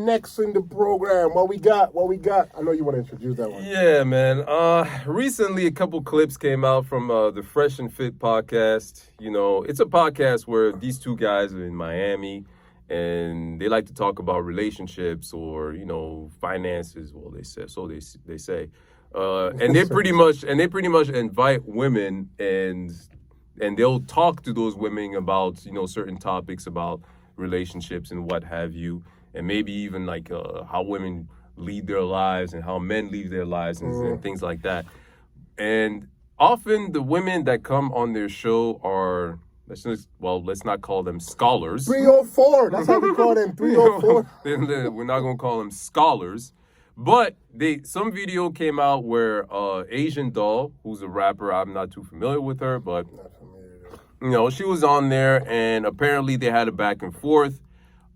next in the program? What we got? I know you want to introduce that one. Yeah, man. Recently, a couple clips came out from the Fresh and Fit podcast. You know, it's a podcast where these two guys are in Miami, and they like to talk about relationships or, you know, finances. Well, they say. And they pretty much invite women, and they'll talk to those women about, you know, certain topics about relationships and what have you, and maybe even like how women lead their lives and how men lead their lives and things like that. And often the women that come on their show are, let's not call them scholars. 304. That's how we call them. 304. We're not gonna call them scholars. But some video came out where Asian Doll, who's a rapper, I'm not too familiar with her, but you know, she was on there, and apparently they had a back and forth,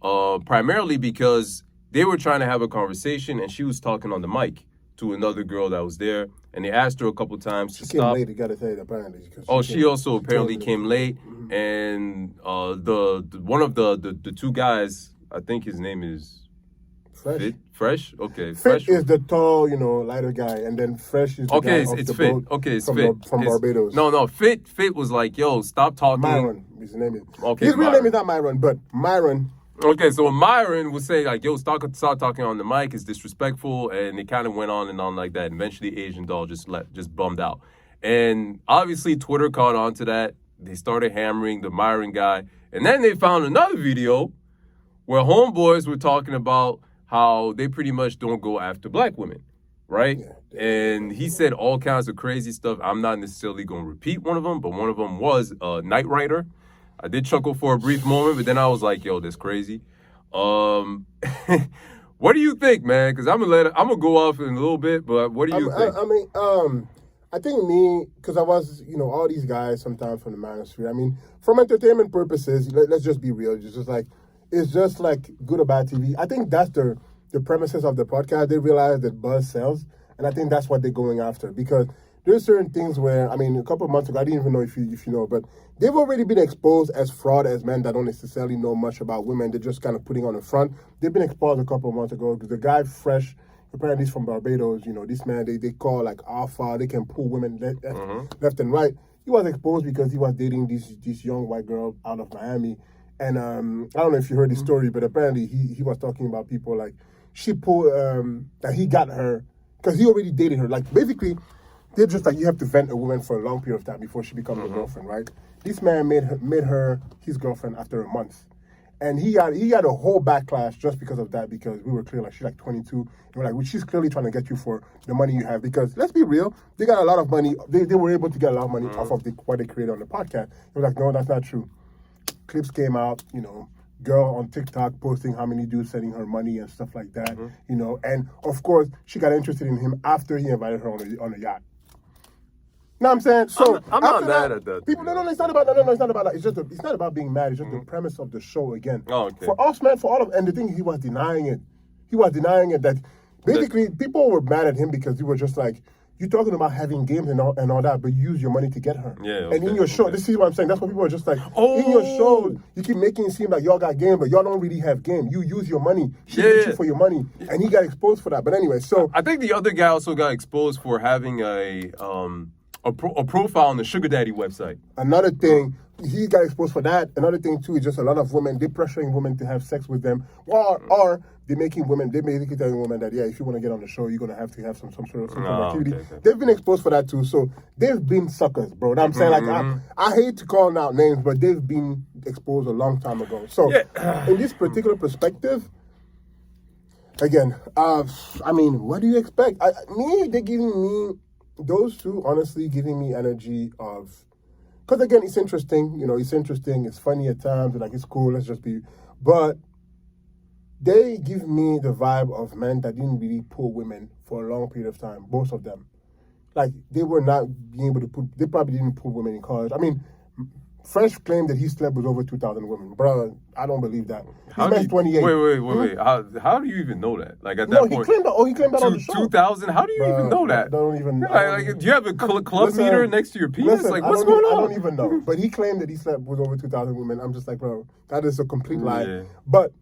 primarily because they were trying to have a conversation, and she was talking on the mic to another girl that was there, and they asked her a couple times to stop. She came late, you gotta say it, apparently. She also apparently came late, and one of the two guys, I think his name is Fresh? Okay. Fit is the tall, you know, lighter guy, and then Fresh is the guy off the Fit. boat It's Fit. From Barbados. No, Fit was like, yo, stop talking. Myron, his name is. Okay, his real name is not Myron, but Myron. Okay, so Myron would say, like, yo, stop talking on the mic, it's disrespectful, and it kind of went on and on like that. And eventually, Asian Doll just bummed out. And obviously, Twitter caught on to that. They started hammering the Myron guy. And then they found another video where homeboys were talking about how they pretty much don't go after black women, right? Yeah, and he said all kinds of crazy stuff. I'm not necessarily going to repeat one of them, but one of them was Knight Rider. I did chuckle for a brief moment, but then I was like, yo, that's crazy. What do you think, man? Because I'm gonna go off in a little bit, but what do you think? I think me, because I was, you know, all these guys sometimes from the manosphere. I mean, from entertainment purposes, let's just be real. It's just like good or bad TV. I think that's the premises of the podcast. They realize that buzz sells, and I think that's what they're going after. Because there's certain things where, I mean, a couple of months ago, I didn't even know if you know, but they've already been exposed as fraud as men that don't necessarily know much about women. They're just kind of putting on the front. They've been exposed a couple of months ago because the guy Fresh, apparently he's from Barbados. You know, this man they call like alpha. They can pull women left and right. He was exposed because he was dating this young white girl out of Miami. And I don't know if you heard the story, but apparently he was talking about people like she pulled that he got her because he already dated her. Like basically, they're just like you have to vent a woman for a long period of time before she becomes your girlfriend, right? This man made her his girlfriend after a month, and he had a whole backlash just because of that. Because we were clear, like she's like 22, and we're like, well, she's clearly trying to get you for the money you have. Because let's be real, they got a lot of money. They were able to get a lot of money off of what they created on the podcast. We're like, no, that's not true. Clips came out, you know, girl on TikTok posting how many dudes sending her money and stuff like that, you know. And of course, she got interested in him after he invited her on a yacht. Know what I'm saying? So I'm not mad at that. People, no, it's not about that. No, it's not about that. It's not about being mad. It's just the premise of the show again. Oh, okay. For us, man, for all of, and the thing he was denying it. He was denying it that basically people were mad at him because he was just like, you're talking about having games and all that, but you use your money to get her. Yeah, okay, and in your show, this is what I'm saying. That's what people are just like, in your show, you keep making it seem like y'all got game, but y'all don't really have game. You use your money. She use you for your money. And he got exposed for that. But anyway, so. I think the other guy also got exposed for having a profile on the Sugar Daddy website. Another thing, he got exposed for that. Another thing, too, is just a lot of women, they're pressuring women to have sex with them. Or they're basically telling women that, yeah, if you want to get on the show, you're going to have some sort of activity. Okay. They've been exposed for that, too. So they've been suckers, bro. I'm saying, like, I hate to call out names, but they've been exposed a long time ago. So in this particular perspective, again, I mean, what do you expect? They're giving me, those two, honestly, giving me energy of, because again, it's interesting, you know, it's funny at times, like, it's cool, but they give me the vibe of men that didn't really pull women for a long period of time, both of them. Like, they were not being able to they probably didn't pull women in college. I mean, Fresh claimed that he slept with over 2,000 women. Bro, I don't believe that. He's 28. Wait. How do you even know that? Like, at that point. He claimed that on the show. 2,000? How do you even know that? I don't even know. Like, do you have a club meter next to your penis? Like, what's going on? I don't even know. But he claimed that he slept with over 2,000 women. I'm just like, bro, that is a complete lie. Yeah. But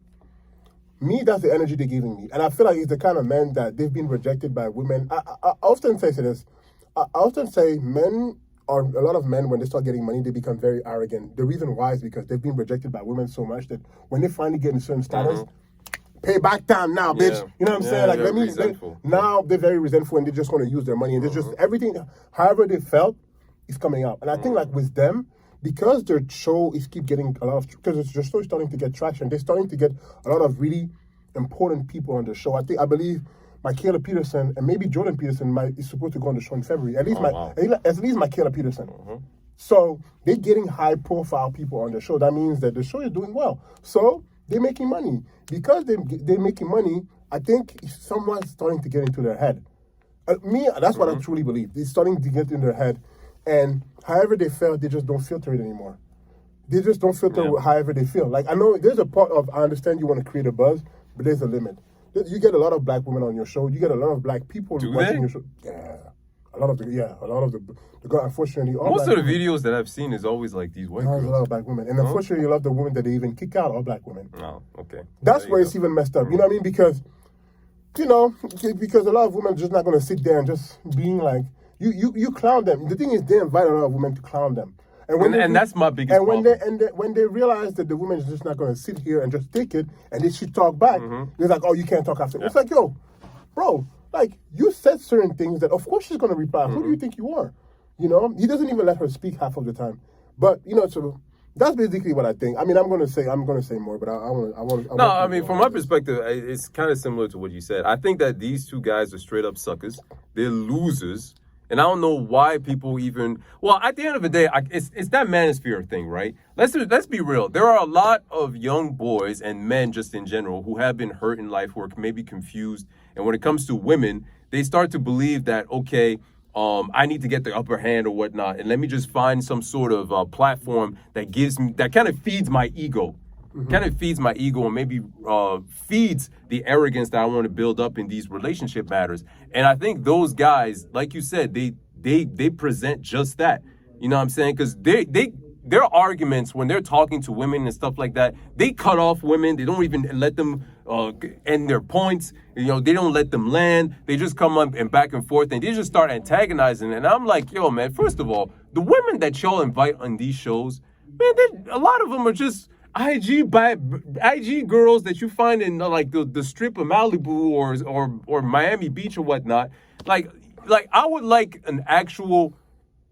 me, that's the energy they're giving me. And I feel like it's the kind of men that they've been rejected by women. I often say this. I often say men, or a lot of men, when they start getting money, they become very arrogant. The reason why is because they've been rejected by women so much that when they finally get in certain status, pay back time now, bitch. Yeah. You know what I'm saying? Like, now they're very resentful and they just want to use their money. And they just, everything, however they felt, is coming out. And I think, like, with them, because their show is keep getting a lot of, because their show is starting to get traction, they're starting to get a lot of really important people on the show. I believe Michaela Peterson and maybe Jordan Peterson is supposed to go on the show in February. At least Michaela Peterson. So they're getting high profile people on the show. That means that the show is doing well. So they're making money. Because they're making money, I think someone's starting to get into their head. That's what I truly believe. It's starting to get in their head. And however they feel, they just don't filter it anymore. They just don't filter however they feel. Like, I know there's a part of, I understand you want to create a buzz, but there's a limit. You get a lot of black women on your show. You get a lot of black people watching your show. Yeah. A lot of the unfortunately, most of the videos that I've seen is always like these white girls. A lot of black women. And unfortunately, a lot of the women that they even kick out are black women. Oh, okay. That's where it's even messed up. You know what I mean? Because a lot of women are just not going to sit there and just being like, you clown them. The thing is, they invite a lot of women to clown them. And that's my biggest problem. When they realize that the woman is just not going to sit here and just take it, and they should talk back, they're like, oh, you can't talk after. It's like, yo, bro, like, you said certain things that, of course, she's going to reply. Who do you think you are? You know, he doesn't even let her speak half of the time. But, so that's basically what I think. I mean, I'm going to say more, but I want. No, I mean, from my perspective, it's kind of similar to what you said. I think that these two guys are straight up suckers. They're losers. And I don't know why people even. Well, at the end of the day, it's that manosphere thing, right? Let's be real. There are a lot of young boys and men just in general who have been hurt in life, who are maybe confused. And when it comes to women, they start to believe that, okay, I need to get the upper hand or whatnot, and let me just find some sort of platform that kind of feeds my ego. Kind of feeds my ego and maybe feeds the arrogance that I want to build up in these relationship matters. And I think those guys, like you said, they present just that. You know what I'm saying? Because their arguments when they're talking to women and stuff like that, they cut off women. They don't even let them end their points. They don't let them land. They just come up and back and forth, and they just start antagonizing. And I'm like, yo, man, first of all, the women that y'all invite on these shows, man, a lot of them are just IG girls that you find in like the strip of Malibu or Miami Beach or whatnot. Like I would like an actual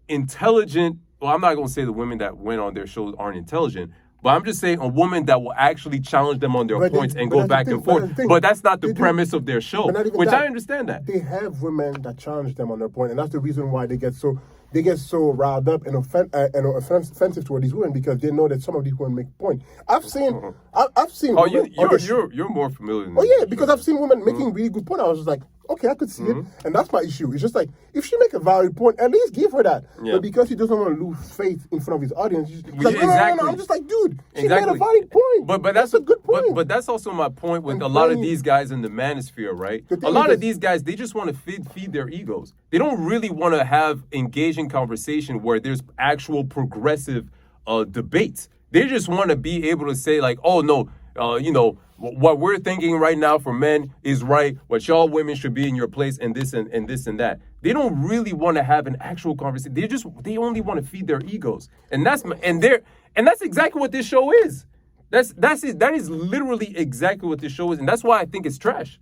intelligent. Well, I'm not gonna say the women that went on their shows aren't intelligent, but I'm just saying a woman that will actually challenge them on their points and go back and forth. But that's not the premise of their show, which I understand that. They have women that challenge them on their point, and that's the reason why they get so riled up and offensive toward these women, because they know that some of these women make point. I've seen. Oh, you're more familiar than yeah, because I've seen women making really good point. I was just like, okay, I could see it, and that's my issue. It's just like, if she make a valid point, at least give her that. Yeah. But because he doesn't want to lose faith in front of his audience, he's like, no. I'm just like, dude, she made a valid point. But that's a good point. But that's also my point with a lot of these guys in the manosphere, right? A lot of these guys, they just want to feed their egos. They don't really want to have engaging conversation where there's actual progressive debates. They just want to be able to say like, oh no, what we're thinking right now for men is right. What y'all women should be in your place, and this and this and that. They don't really want to have an actual conversation. They only want to feed their egos, and that's exactly what this show is. That is literally exactly what this show is, and that's why I think it's trash.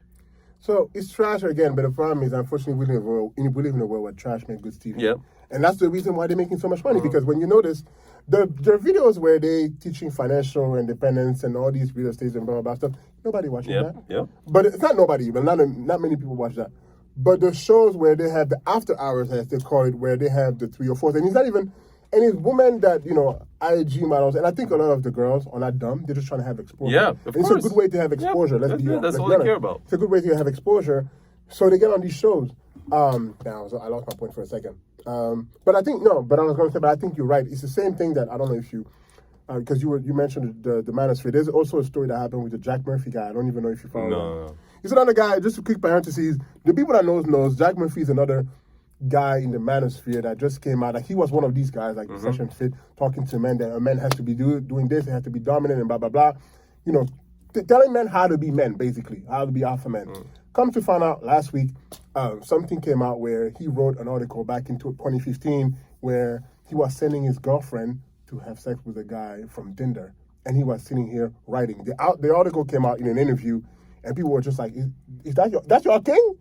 So it's trash again, but the problem is, unfortunately, we live in a world where trash makes good TV. Yep. And that's the reason why they're making so much money, because when you notice, the videos where they teaching financial independence and all these real estate and blah, blah, blah stuff, nobody watches that. Yeah. But it's not nobody, but not many people watch that. But the shows where they have the after hours, as they call it, where they have the 3 or 4, and it's not even, and it's women that, IG models, and I think a lot of the girls are not dumb, they're just trying to have exposure. Yeah, of course. It's a good way to have exposure. Yeah, that's all they care about. It's a good way to have exposure, so they get on these shows. Now, I lost my point for a second. But I think, but I think you're right. It's the same thing that, I don't know if you, because you mentioned the manosphere. There's also a story that happened with the Jack Murphy guy. I don't even know if you found No. He's another guy, just a quick parentheses. The people that knows Jack Murphy is another guy in the manosphere that just came out. Like, he was one of these guys, like Fresh and Fit, talking to men that a man has to be doing this, they have to be dominant and blah, blah, blah. telling men how to be men, basically, how to be alpha men. Come to find out, last week, something came out where he wrote an article back in 2015 where he was sending his girlfriend to have sex with a guy from Tinder, and he was sitting here writing. The article came out in an interview, and people were just like, "Is that your king?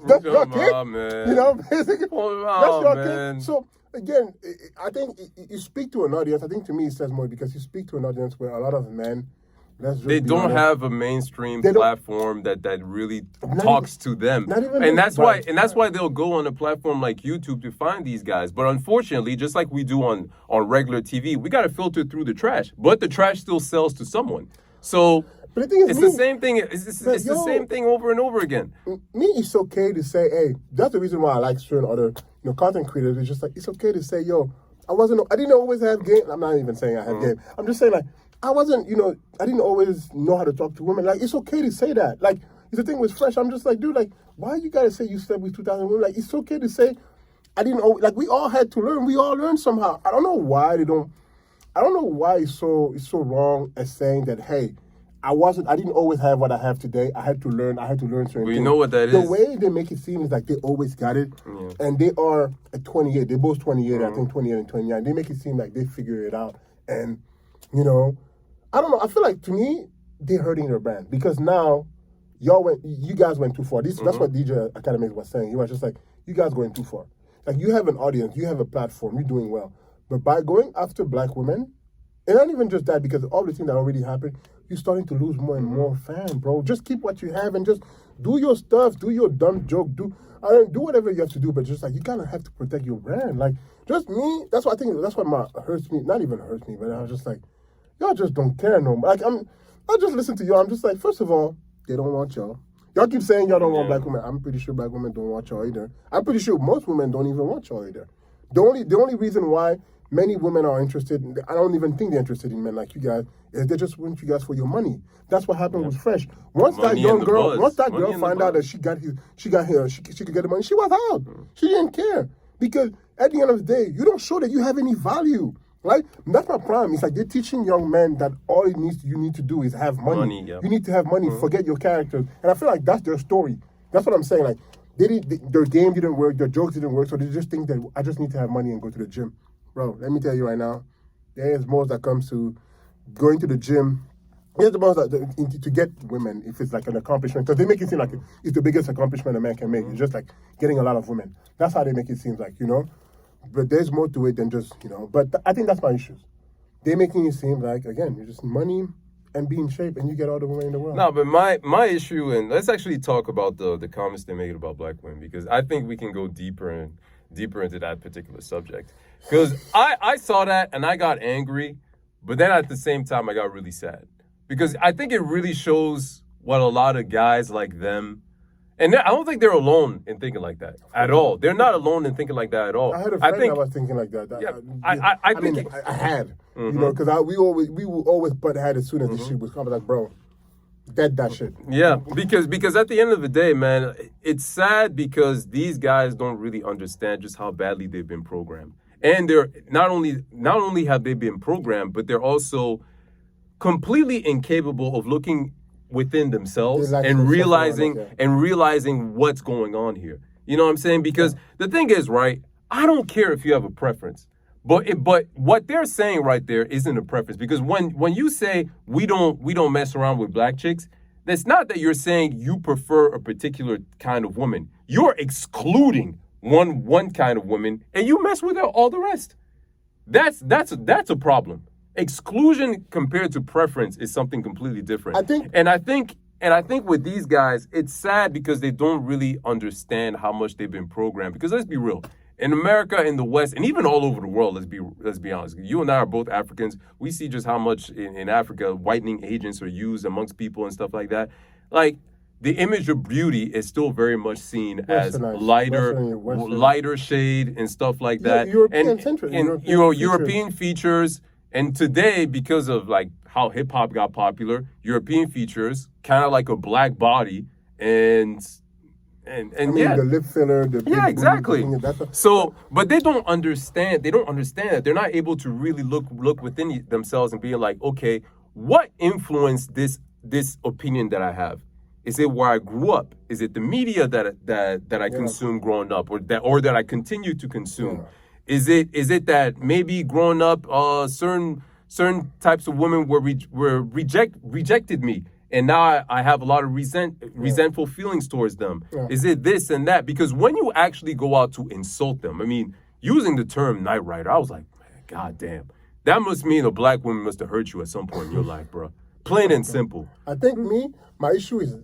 that's your king?" Man. You know, basically, that's your man. king. So again, I think you speak to an audience. I think to me it says more because you speak to an audience where a lot of men. They don't have a mainstream platform that really talks to them, and that's why they'll go on a platform like YouTube to find these guys. But unfortunately, just like we do on regular TV, we got to filter through the trash. But the trash still sells to someone. So but the thing is, the same thing. It's the same thing over and over again. Me, it's okay to say, hey, that's the reason why I like certain other content creators. It's just like it's okay to say, yo, I didn't always have game. I'm not even saying I have game. I'm just saying like. I didn't always know how to talk to women. Like, it's okay to say that. Like, the thing with Fresh, I'm just like, dude, like, why you gotta say you slept with 2,000 women? Like, it's okay to say, I didn't always, like, we all had to learn. We all learned somehow. I don't know why it's so wrong as saying that, hey, I didn't always have what I have today. I had to learn certain things. You know what that is? The way they make it seem is like they always got it. And they are at 28. They're both 28, I think 28 and 29. They make it seem like they figure it out. And, I don't know. I feel like to me, they're hurting their brand because now you guys went too far. That's what DJ Academics was saying. He was just like, you guys going too far. Like you have an audience, you have a platform, you're doing well. But by going after black women, and not even just that, because all the things that already happened, you're starting to lose more and more fans, bro. Just keep what you have and just do your stuff, do your dumb joke, do whatever you have to do, but just like you kind of have to protect your brand. Like just me, that's what hurts me. Not even hurts me, but I was just like, y'all just don't care no more. Like I just listen to y'all. I'm just like, first of all, they don't want y'all. Y'all keep saying y'all don't want black women. I'm pretty sure black women don't want y'all either. I'm pretty sure most women don't even want y'all either. The only reason why many women are interested, I don't even think they're interested in men like you guys, is they just want you guys for your money. That's what happened with Fresh. Once that girl found out that she could get the money, she was out. She didn't care. Because at the end of the day, you don't show that you have any value. Right? That's my problem. It's like they're teaching young men that all you need to do is have money. You need to have money, forget your character. And I feel like that's their story. That's what I'm saying. Like their game didn't work, their jokes didn't work, so they just think that I just need to have money and go to the gym. Bro, let me tell you right now, there's more that comes to going to the gym. Here's the most to get women, if it's like an accomplishment, because they make it seem like it's the biggest accomplishment a man can make. It's just like getting a lot of women. That's how they make it seem like, But there's more to it than just, But I think that's my issues. They're making it seem like, again, you're just money and be in shape and you get all the women in the world. No, but my issue, and let's actually talk about the comments they made about black women, because I think we can go deeper into that particular subject. Because I saw that and I got angry, but then at the same time I got really sad. Because I think it really shows what a lot of guys like them. And I don't think they're alone in thinking like that at all. They're not alone in thinking like that at all. I had a friend that was thinking like that. I had, because we will always butt head as soon as the shit was coming. Like, bro, that shit. Yeah, because at the end of the day, man, it's sad because these guys don't really understand just how badly they've been programmed. And they're not only have they been programmed, but they're also completely incapable of looking within themselves and realizing what's going on here. You know what I'm saying? Because the thing is, right, I don't care if you have a preference, but what they're saying right there isn't a preference. Because when you say we don't mess around with black chicks, that's not that you're saying you prefer a particular kind of woman. You're excluding one kind of woman and you mess with all the rest. That's a problem. Exclusion compared to preference is something completely different. I think with these guys, it's sad because they don't really understand how much they've been programmed. Because let's be real, in America, in the West, and even all over the world, let's be honest. You and I are both Africans. We see just how much in Africa whitening agents are used amongst people and stuff like that. Like, the image of beauty is still very much seen as lighter shade and stuff like that. European features. And today, because of like how hip hop got popular, European features kind of like a black body and the lip filler, exactly. So, but they don't understand. They don't understand that they're not able to really look within themselves and be like, okay, what influenced this this opinion that I have? Is it where I grew up? Is it the media that I consumed growing up, or that I continue to consume? Yeah. Is it that maybe growing up, certain types of women rejected me, and now I have a lot of resentful feelings towards them? Yeah. Is it this and that? Because when you actually go out to insult them, I mean, using the term night rider, I was like, man, God damn, that must mean a black woman must have hurt you at some point in your life, bro. Plain and simple. I think my issue is,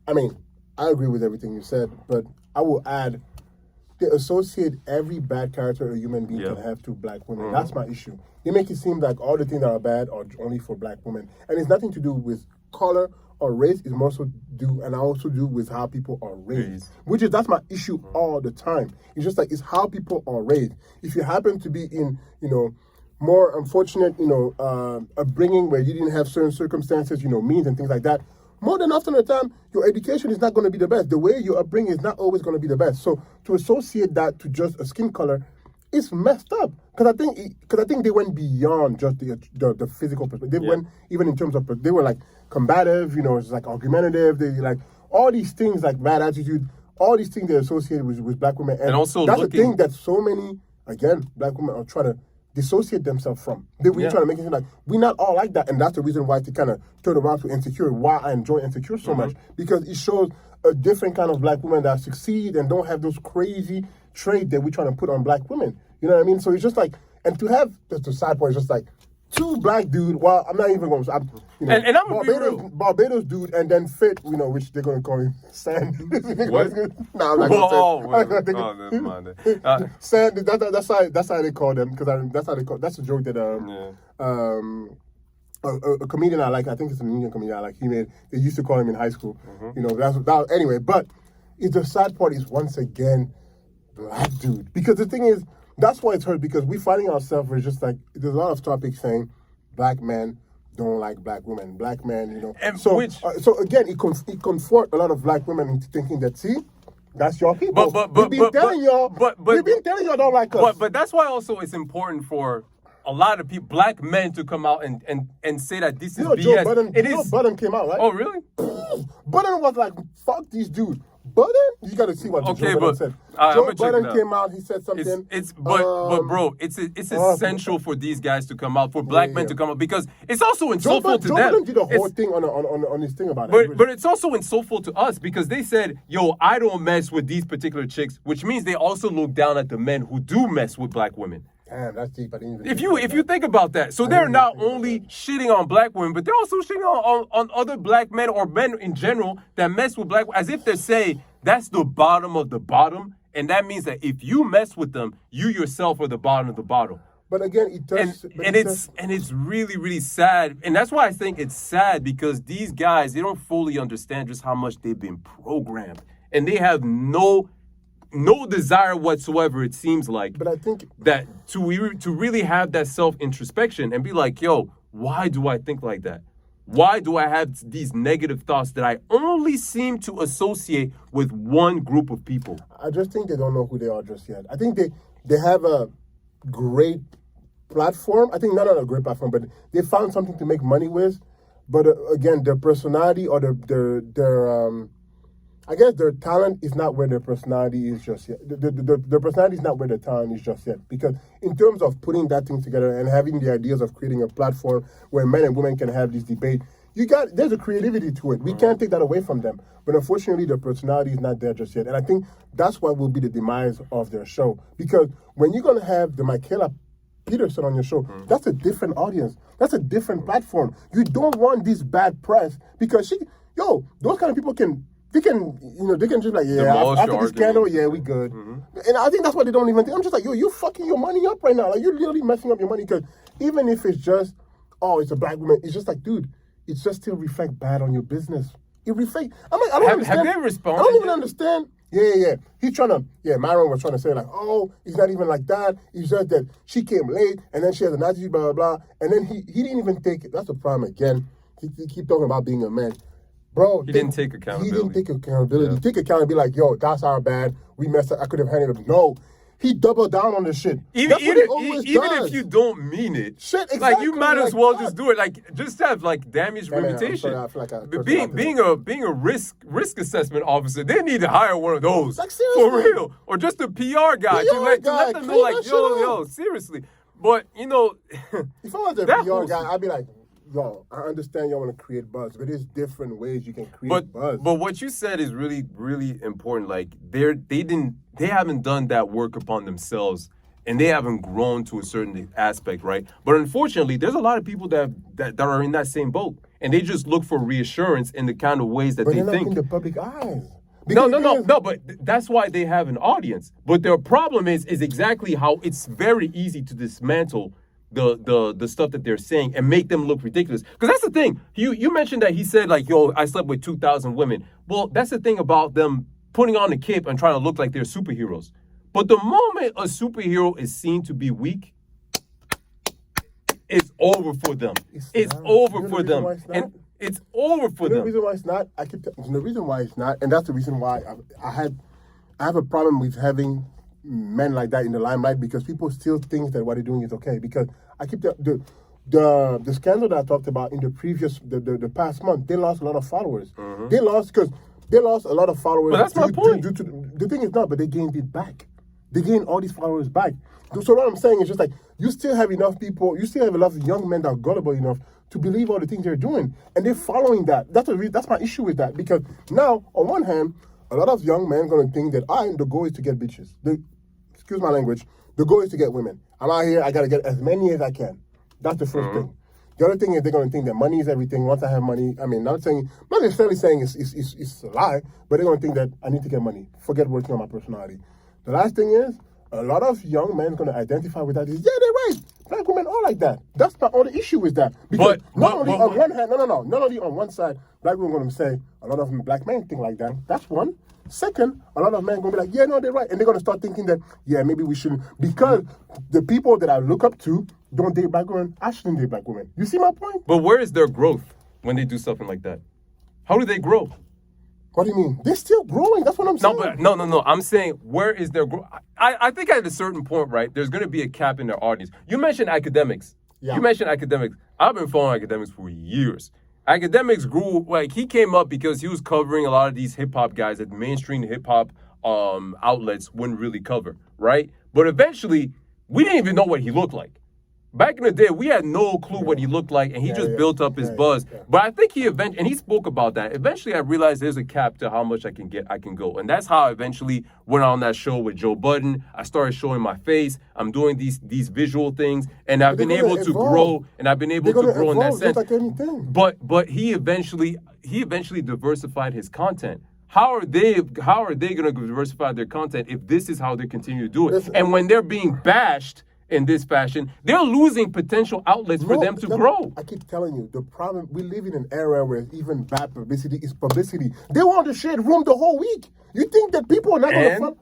I mean, I agree with everything you said, but I will add, they associate every bad character a human being can have to black women. Mm-hmm. That's my issue. They make it seem like all the things that are bad are only for black women. And it's nothing to do with color or race. It's more so also do with how people are raised. That's my issue all the time. It's just like, it's how people are raised. If you happen to be in, more unfortunate, upbringing where you didn't have certain circumstances, means and things like that, more than often the time, your education is not going to be the best. The way your upbringing is not always going to be the best. So to associate that to just a skin color is messed up. Because I think they went beyond just the physical perspective. They went even in terms of, they were like combative, it's like argumentative. They like all these things like bad attitude, all these things they're associated with black women. And also that's the thing that so many, again, black women are trying to dissociate themselves from. We're trying to make it seem like we're not all like that, and that's the reason why to kind of turn around to Insecure. Why I enjoy Insecure so much, because it shows a different kind of black woman that succeed and don't have those crazy traits that we're trying to put on black women. You know what I mean? So it's just like, and to have the side part is just like two black dude. Well, I'm not even going to. And I'm Barbados dude, and then Fit, which they're going to call him Sandy. What? No, I'm not going to say. Never mind. Sandy. That's how they call them, because that's how they call. That's a joke that a comedian I like. I think it's an Indian comedian I like. He made. They used to call him in high school. Mm-hmm. Anyway. But the sad part is once again black dude, because the thing is. That's why it's hurt, because we're finding ourselves, we're just like, there's a lot of topics saying black men don't like black women, black men, And so again, it comfort a lot of black women into thinking that, see, that's your people. We've been telling y'all don't like us. But that's why also it's important for a lot of people, black men, to come out and say that this is BS. Joe Budden came out, right? Oh, really? Budden was like, fuck these dudes. Budden? You got to see what Joe Budden said. Joe Budden came out, he said something. But bro, it's essential for these guys to come out, for black men to come out, because it's also insultful to them. Joe Budden did a whole thing on his thing about it. But it's also insultful to us, because they said, yo, I don't mess with these particular chicks, which means they also look down at the men who do mess with black women. Damn, that's deep. I didn't even if you think about that, so they're not only shitting on black women, but they're also shitting on other black men or men in general that mess with black, as if they're saying that's the bottom of the bottom, and that means that if you mess with them, you yourself are the bottom of the bottom. But again, it does, and it's really, really sad, and that's why I think it's sad, because these guys, they don't fully understand just how much they've been programmed, and they have no desire whatsoever, it seems like. But I think that to really have that self-introspection and be like, yo, why do I think like that? Why do I have these negative thoughts that I only seem to associate with one group of people? I just think they don't know who they are just yet. I think they have a great platform. I think not a great platform, but they found something to make money with. But again, their personality or their I guess their talent is not where their personality is just yet. Their personality is not where their talent is just yet. Because in terms of putting that thing together and having the ideas of creating a platform where men and women can have this debate, there's a creativity to it. We can't take that away from them. But unfortunately, their personality is not there just yet. And I think that's what will be the demise of their show. Because when you're going to have the Michaela Peterson on your show, that's a different audience. That's a different platform. You don't want this bad press, because those kind of people they can just like, after this scandal, we good. Mm-hmm. And I think that's what they don't even think. I'm just like, you're fucking your money up right now. Like, you're literally messing up your money, because even if it's just, it's a black woman, it's just like, dude, it just still reflect bad on your business. It reflect. I'm like, I don't understand. Have they responded? I don't even understand. Yeah. He's trying to, Myron was trying to say like, it's not even like that. It's just that she came late, and then she has an attitude, blah, blah, blah. And then he didn't even take it. That's the problem again. He keep talking about being a man. Bro, he didn't take accountability. Yeah. Take accountability. Be like, yo, that's our bad. We messed up. I could have handled it. No. he doubled down on the shit. Even, That's what he always even does. if you don't mean it, Shit, like you exactly, might as like well that. just do it. Like just have like damaged Man, I'm reputation. sorry, I feel like I cursed being out a risk assessment officer, they need to hire one of those Like, for seriously. real, or just a PR guy to PR let guy, them know clean like that shit yo up. seriously. But If I was a that PR whole guy, I'd be like, yo, I understand y'all want to create buzz, but there's different ways you can create But buzz. what you said is really really important. Like they haven't done that work upon themselves, and they haven't grown to a certain aspect, right? But unfortunately, there's a lot of people that are in that same boat, and they just look for reassurance in the kind of ways that But they they're not think. in the public eyes. No, Because but that's why they have an audience. But their problem is exactly how it's very easy to dismantle the stuff that they're saying and make them look ridiculous. Because that's the thing. You mentioned that he said like, yo, I slept with 2,000 women. Well, that's the thing about them putting on a cape and trying to look like they're superheroes. But the moment a superhero is seen to be weak, it's over for them. It's not. over You know for the reason them. why it's not? And it's over for You know the them. reason why it's not? The reason why it's not, and that's the reason why I have a problem with having men like that in the limelight, because people still think that what they're doing is okay. Because I keep the scandal that I talked about in the past month, they lost a lot of followers. They lost a lot of followers. But that's my point. Due to the thing is not, but they gained it back. They gained all these followers back. So what I'm saying is just like, you still have enough people, you still have a lot of young men that are gullible enough to believe all the things they're doing, and they're following that. That's my issue with that, because now, on one hand, a lot of young men are going to think that the goal is to get bitches. Excuse my language. The goal is to get women. I'm out here, I got to get as many as I can. That's the 1st thing. The other thing is they're going to think that money is everything. Once I have money, I mean, not necessarily saying it's a lie, but they're going to think that I need to get money. Forget working on my personality. The last thing is, a lot of young men going to identify with that. Yeah, they're right. Black women are like that. That's my only issue with that. Because not only on one hand, not only on one side, black women going to say, a lot of black men think like that. That's one. Second, a lot of men going to be like, yeah, no, they're right. And they're going to start thinking that, yeah, maybe we shouldn't. Because the people that I look up to don't date black women, I shouldn't date black women. You see my point? But where is their growth when they do something like that? How do they grow? What do you mean? They're still growing. That's what I'm saying. No. I'm saying, where is their growth? I think at a certain point, right, there's going to be a cap in their audience. You mentioned academics. Yeah. You mentioned academics. I've been following academics for years. Academics grew, like, he came up because he was covering a lot of these hip-hop guys that mainstream hip-hop outlets wouldn't really cover, right? But eventually, we didn't even know what he looked like. Back in the day, we had no clue what he looked like, and he just built up his buzz. Yeah. But I think and he spoke about that. Eventually, I realized there's a cap to how much I can go. And that's how I eventually went on that show with Joe Budden. I started showing my face. I'm doing these visual things, and I've been able to grow, and I've been able to grow in that sense. Like anything. But he eventually diversified his content. How are they going to diversify their content if this is how they continue to do it? Listen, and when they're being bashed in this fashion, they're losing potential outlets for them to grow. I keep telling you, the problem, we live in an era where even bad publicity is publicity. They want to share room the whole week. You think that people are not going to follow?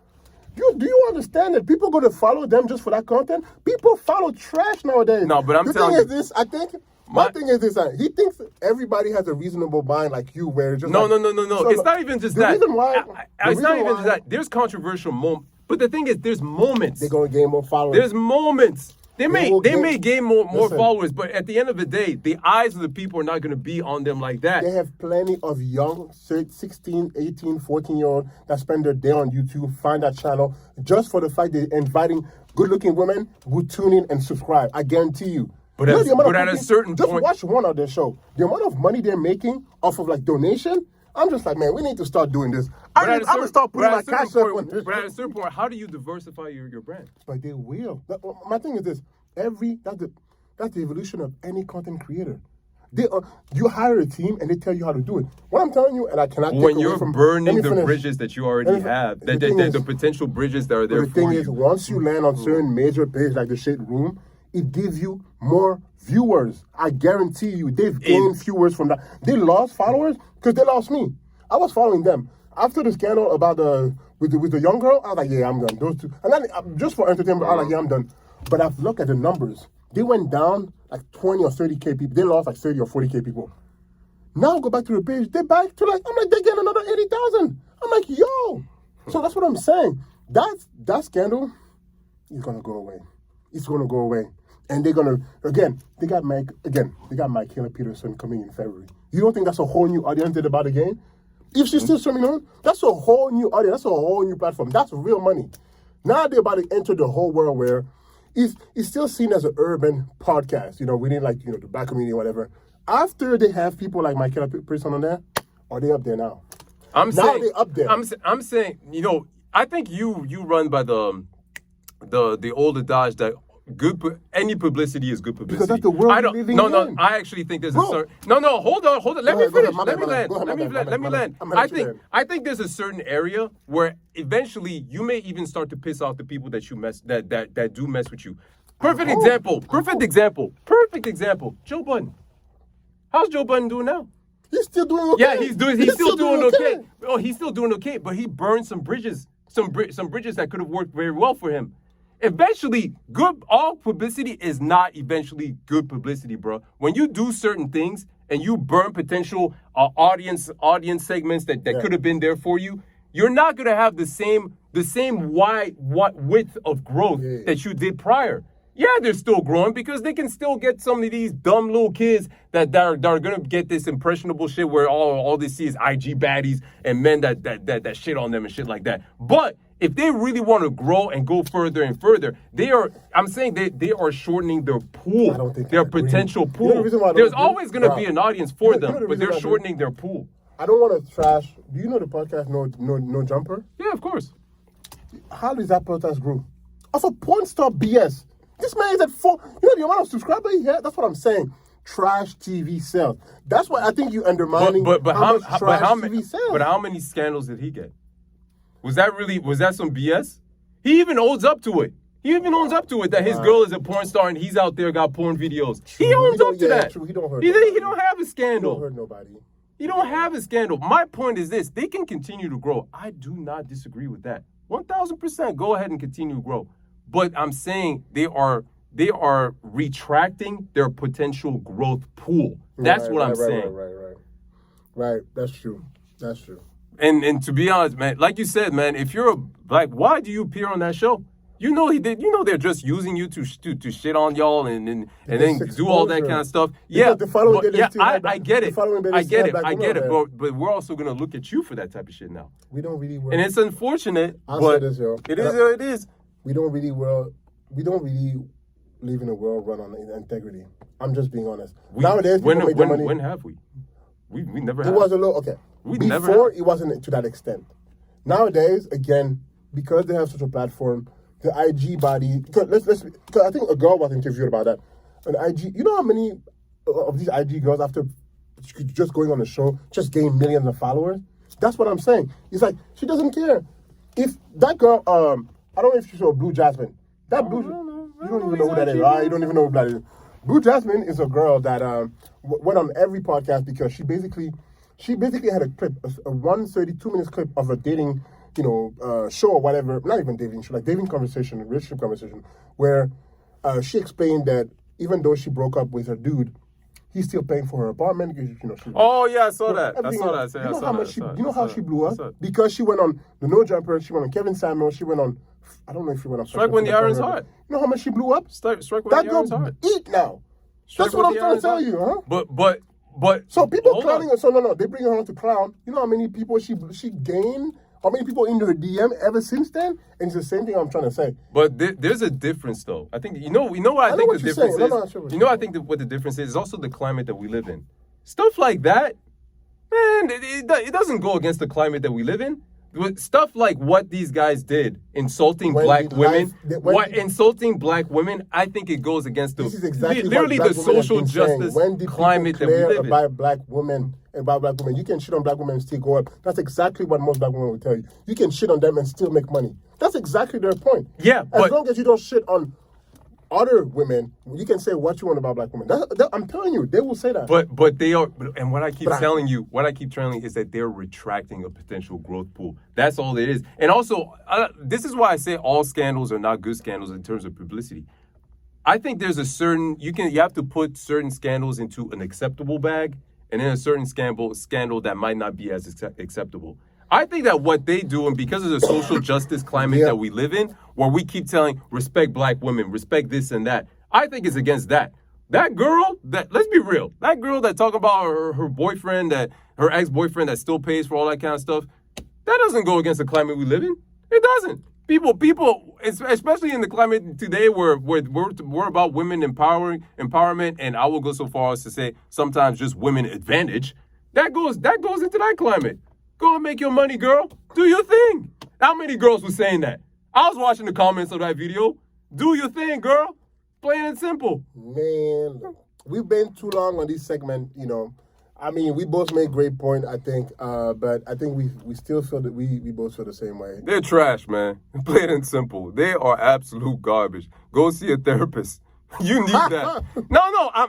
Do you understand that people are going to follow them just for that content? People follow trash nowadays. No, but I'm telling you. The thing is this, I think, my thing is this, he thinks everybody has a reasonable mind like you, where it's just No. So It's not even just that. Reason why, it's not even just that. There's controversial moments. But the thing is, there's moments. They're going to gain more followers. There's moments. They may gain more followers, but at the end of the day, the eyes of the people are not going to be on them like that. They have plenty of young 16, 18, 14-year-olds that spend their day on YouTube, find that channel, just for the fact they're inviting good-looking women who tune in and subscribe. I guarantee you. But at a certain just point... watch one of their show. The amount of money they're making off of, like, donation, I'm just like, man, we need to start doing this. I'm going to start putting my cash up on this. But at a certain point, how do you diversify your brand? But they will. My thing is this. That's the evolution of any content creator. You hire a team and they tell you how to do it. What I'm telling you, and I cannot take when away you're from burning the bridges that you already have, the potential bridges that are there the for you. thing is, once you land on certain major pages like the Shade Room, it gives you more viewers. I guarantee you, they've gained viewers from that. They lost followers because they lost me. I was following them. After the scandal about with the young girl, I was like, yeah, I'm done. Those two, and then just for entertainment, I was like, yeah, I'm done. But I've looked at the numbers. They went down like 20 or 30K people. They lost like 30 or 40K people. Now go back to the page. They're back to they get another 80,000. I'm like, yo. So that's what I'm saying. That scandal, it's gonna go away. It's gonna go away. And they're gonna they got Michaela Peterson coming in February. You don't think that's a whole new audience that about the game? If she's still streaming on, that's a whole new audience. That's a whole new platform. That's real money. Now they're about to enter the whole world where it's still seen as an urban podcast. You know, within the black community or whatever. After they have people like Michaela Peterson on there, are they up there now? They're up there. I'm saying, I think you run by the old adage that any publicity is good publicity. Because that's the world we're living in. No, I actually think there's a certain... No, hold on. Let me finish. Let me land. I think there's a certain area where eventually you may even start to piss off the people that do mess with you. Perfect example. Joe Budden. How's Joe Budden doing now? He's still doing okay. Yeah, he's still doing okay. Oh, he's still doing okay, but he burned some bridges that could have worked very well for him. Eventually, all publicity is not eventually good publicity, bro. When you do certain things and you burn potential audience segments that could have been there for you, you're not gonna have the same width of growth that you did prior. Yeah, they're still growing because they can still get some of these dumb little kids that are gonna get this impressionable shit where all they see is IG baddies and men that shit on them and shit like that. But if they really want to grow and go further and further, they are shortening their pool, I don't think their potential pool. There's always going to be an audience for them, but they're shortening their pool. I don't want to trash. Do you know the podcast No Jumper? Yeah, of course. How does that podcast grow? Off a porn star BS. This man is at 4. You know the amount of subscribers he had? That's what I'm saying. Trash TV sales. That's why I think you undermining how TV sales. But how many scandals did he get? Was that some BS? He even owns up to it. That his girl is a porn star and he's out there got porn videos. True. He owns up to that. True. He don't hurt he don't have a scandal. He don't hurt nobody. He don't have a scandal. My point is this. They can continue to grow. I do not disagree with that. 1,000%. Go ahead and continue to grow. But I'm saying they are retracting their potential growth pool. That's what I'm saying. Right. That's true. And to be honest, man, like you said, man, if you're why do you appear on that show? They're just using you to shit on y'all and then do all that kind of stuff. Yeah, I get it. But we're also gonna look at you for that type of shit now. We don't really work. And it's unfortunate, but it is what it is. We don't really live in a world run on integrity. I'm just being honest. Nowadays, people make their money. When have we? We never have. It was a little okay. Before it wasn't to that extent. Nowadays, again, because they have such a platform, the IG body. Cause I think a girl was interviewed about that. An IG. You know how many of these IG girls after just going on the show just gain millions of followers? That's what I'm saying. It's like she doesn't care. If that girl, I don't know if you saw Blue Jasmine. You don't even know who that is. You don't even know who that is. Blue Jasmine is a girl that went on every podcast because she basically had a clip, a 132 minutes clip of a dating, show or whatever. Not even dating show, like dating conversation, relationship conversation, where she explained that even though she broke up with her dude, he's still paying for her apartment because Oh yeah, I saw that. You know how she blew up? Because she went on the No Jumper. She went on Kevin Samuel. She went on. I don't know if she went on. Strike When the Iron's Hot. You know how much she blew up? Strike When the Iron's Hot. Eat now. That's what I'm trying to tell you, huh? But so people clowning her. So no, they bring her on to clown. You know how many people she gained? How many people in her DM ever since then? And it's the same thing I'm trying to say. But there's a difference, though. I think what I think the difference is. I think what the difference is also the climate that we live in. Stuff like that, man, it doesn't go against the climate that we live in. Stuff like what these guys did, insulting black women, I think it goes against literally the social justice climate that we live in. About black women, you can shit on black women and still go up. That's exactly what most black women will tell you. You can shit on them and still make money. That's exactly their point. Yeah, as long as you don't shit on other women, you can say what you want about black women. I'm telling you, they will say that. But they are, and what I keep telling you is that they're retracting a potential growth pool. That's all it is. And also, this is why I say all scandals are not good scandals in terms of publicity. I think there's a certain you have to put certain scandals into an acceptable bag, and then a certain scandal that might not be as acceptable. I think that what they do, and because of the social justice climate that we live in, where we keep telling respect black women, respect this and that, I think it's against that. That girl, let's be real, that girl that talking about her boyfriend, her ex-boyfriend that still pays for all that kind of stuff, that doesn't go against the climate we live in. It doesn't. People, especially in the climate today where we're about women empowerment, and I will go so far as to say sometimes just women advantage. That goes into that climate. Go and make your money, girl. Do your thing. How many girls were saying that? I was watching the comments of that video. Do your thing, girl. Plain and simple. Man, we've been too long on this segment, you know. I mean, we both made great point, I think, but I think we still feel that we both feel the same way. They're trash, man. Plain and simple. They are absolute garbage. Go see a therapist. You need that.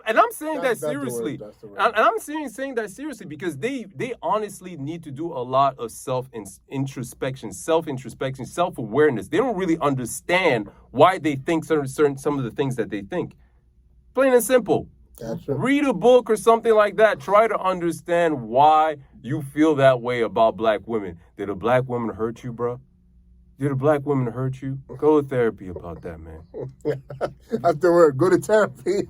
I'm saying that seriously. I'm saying that seriously because they honestly need to do a lot of self-introspection, self-awareness. They don't really understand why they think some of the things that they think. Plain and simple. That's right. Read a book or something like that. Try to understand why you feel that way about black women. Did a black woman hurt you, bro? Did a black woman hurt you? Go to therapy about that, man. Afterward, go to therapy.